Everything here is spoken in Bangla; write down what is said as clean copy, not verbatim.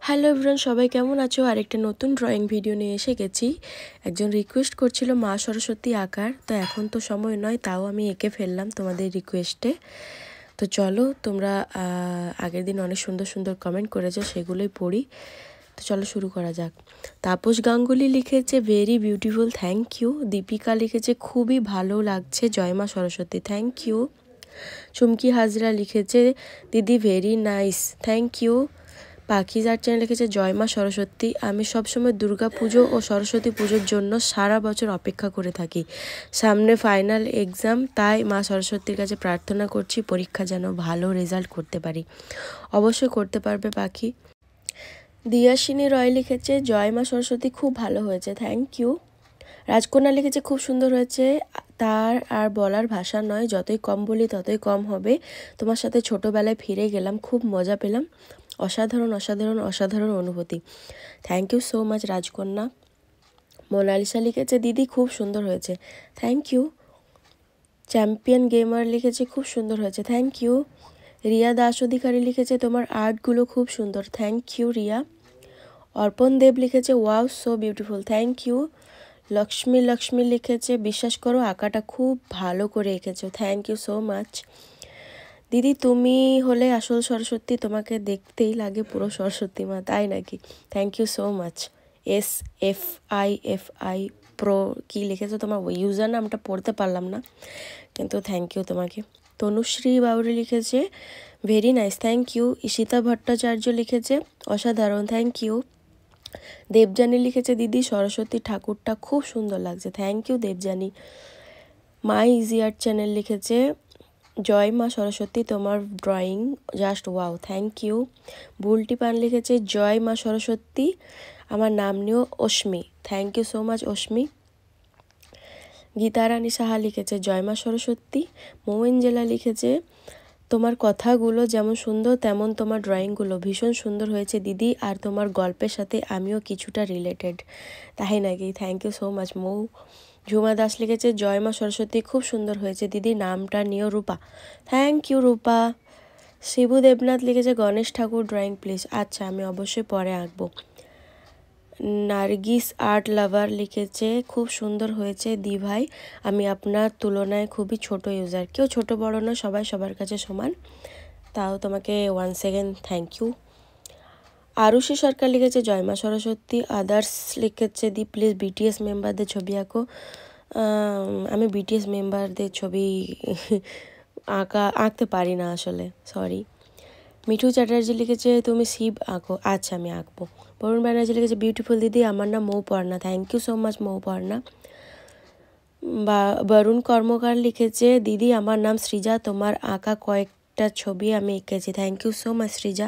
হ্যালো এভরিওয়ান, সবাই কেমন আছো? আরেকটা নতুন ড্রয়িং ভিডিও নিয়ে এসে গেছি। একজন রিকোয়েস্ট করছিল মা সরস্বতী আঁকার, তো এখন তো সময় নয়, তাও আমি এঁকে ফেললাম তোমাদের রিকোয়েস্টে। তো চলো, তোমরা আগের দিন অনেক সুন্দর সুন্দর কমেন্ট করেছো, সেগুলোই পড়ি। তো চলো শুরু করা যাক। তাপস গাঙ্গুলি লিখেছে very beautiful, thank you. Deepika লিখেছে খুবই ভালো লাগছে, জয় মা সরস্বতী, থ্যাংক ইউ। চুমকি হাজরা লিখেছে দিদি very nice, thank you. Pakhi's art channel লিখেছে জয় মা সরস্বতী, আমি সবসময় দুর্গা পুজো ও সরস্বতী পুজোর জন্য সারা বছর অপেক্ষা করে থাকি। সামনে ফাইনাল এক্সাম, তাই মা সরস্বতীর কাছে প্রার্থনা করছি পরীক্ষা যেন ভালো রেজাল্ট করতে পারি। অবশ্যই করতে পারবে পাখি। দিয়াশিনী রয় লিখেছে জয় মা সরস্বতী, খুব ভালো হয়েছে, থ্যাংক ইউ। রাজকন্যা লিখেছে খুব সুন্দর হয়েছে, তার আর বলার ভাষা নয়, যতই কম বলি ততই কম হবে। তোমার সাথে ছোটোবেলায় ফিরে গেলাম, খুব মজা পেলাম, অসাধারণ অসাধারণ অসাধারণ অনুভূতি, থ্যাংক ইউ সো মাচ রাজকন্যা। মোনালিসা লিখেছে দিদি খুব সুন্দর হয়েছে, থ্যাংক ইউ। চ্যাম্পিয়ন গেমার লিখেছে খুব সুন্দর হয়েছে, থ্যাংক ইউ। রিয়া দাস অধিকারী লিখেছে তোমার আর্টগুলো খুব সুন্দর, থ্যাংক ইউ রিয়া। অর্পণ দেব লিখেছে wow so beautiful, thank you. Lakshmi লিখেছে বিশ্বাস করো আঁকাটা খুব ভালো করে এঁকেছো, থ্যাংক ইউ সো মাচ। দিদি তুমি হলে আসল সরস্বতী, তোমাকে দেখতেই লাগে পুরো সরস্বতী মা, তাই নাকি? Thank you so much. SFI pro কী লিখেছো তোমার ইউজার নামটা পড়তে পারলাম না, কিন্তু থ্যাংক ইউ তোমাকে। তনুশ্রী বাউরি লিখেছে very nice, thank you. Ishita Bhattacharya লিখেছে অসাধারণ, থ্যাংক ইউ। দেবযানী লিখেছে দিদি সরস্বতী ঠাকুরটা খুব সুন্দর লাগছে, thank you Debjani. My easy art channel লিখেছে জয় মা সরস্বতী, তোমার drawing just wow, thank you. Bulti Pan লিখেছে জয় মা সরস্বতী, আমার নাম নিও Ashmi, thank you so much Ashmi. Gitarani Saha লিখেছে জয় মা সরস্বতী। মৌয়েঞ্জেলা লিখেছে তোমার কথাগুলো যেমন সুন্দর তেমন তোমার ড্রয়িংগুলো ভীষণ সুন্দর হয়েছে দিদি, আর তোমার গল্পের সাথে আমিও কিছুটা রিলেটেড, তাই নাকি? থ্যাংক ইউ সো মাচ মৌ। ঝুমা দাস লিখেছে জয় মা সরস্বতী খুব সুন্দর হয়েছে দিদি, নামটা নিও রূপা, থ্যাংক ইউ রূপা। শিবু দেবনাথ লিখেছে গণেশ ঠাকুর ড্রয়িং প্লিজ, আচ্ছা আমি অবশ্যই পরে আঁকবো। নার্গিস আর্ট লাভার লিখেছে খুব সুন্দর হয়েছে দি ভাই, আমি আপনার তুলনায় খুবই ছোট ইউজার, কেউ ছোট বড় না, সবাই সবার কাছে সমান, তাও তোমাকে once again thank you. Arushi Sarkar লিখেছে জয় মা সরস্বতী। আদার্স লিখেছে দি প্লিজ বিটিএস মেম্বারদের ছবি আঁকো, আমি বিটিএস মেম্বারদের ছবি আঁকতে পারি না আসলে, সরি। মিঠু চ্যাটার্জি লিখেছে তুমি শিব আঁকো, আচ্ছা আমি আঁকবো। বরুণ ব্যানার্জি লিখেছে বিউটিফুল দিদি, আমার নাম Mouparna, thank you so much Mouparna. Barun Karmakar লিখেছে দিদি আমার নাম সৃজা, তোমার আঁকা কয়েকটা ছবি আমি এঁকেছি, thank you so much Srija.